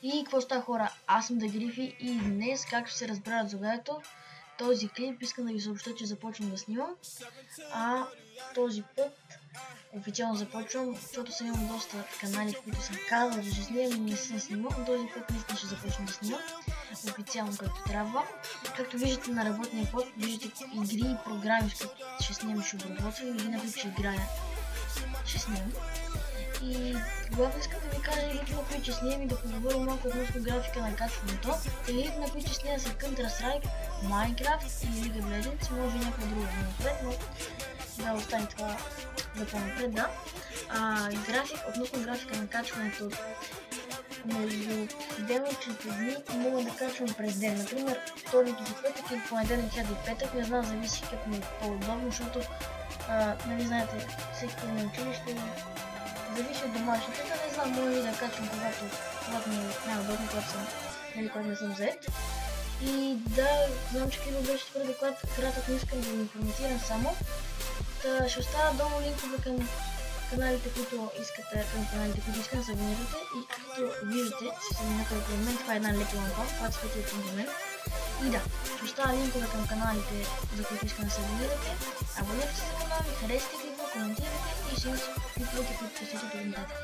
И какво става, хора? Аз съм Дагрифи и днес, както се разбра от заглавието, този клип искам да ви съобща, че започвам да снимам. Този път официално започвам, защото съм имал доста канали, в които съм казал, че ще снимам и не съм снимал. Този път наистина ще започна да снимам официално както трябва. Както виждате на работния пост, виждате игри и програми, с които ще снимам, ще обработвам или например ще играя. Ще снимам. И главно искам да ви кажа игрите, на които ще снимам и да поговорим малко относно графика на качването. Игрите, на които ще снимам са Counter-Strike, Minecraft и League of Legends, може и някоя друга напред, но да остане това за по-напред, да. График, относно графика на качването, между делничните дни мога да качвам през ден. Например, вторник и петък или понеделник и петък, не знам, зависи как ми е по-удобно, защото, нали знаете, всеки на училище зависи от домашните, да не знам, може да качвам когато ми е най-удобно, когато не съм зает. И да, знам, че Киро беше твърде кратък, не искам да ви информатирам само. Ще оставя долу линкове към каналите, които искате да се абонирате, и както виждате, се абонирате към мен, това е една лека лампа, която свети към мен. И да, ще оставя линкове към каналите, за които искам да се абонирате. Абонирайте се за канала, харесайте клипа, коментирайте и ще имате клиповете, които ще следвате до нататък.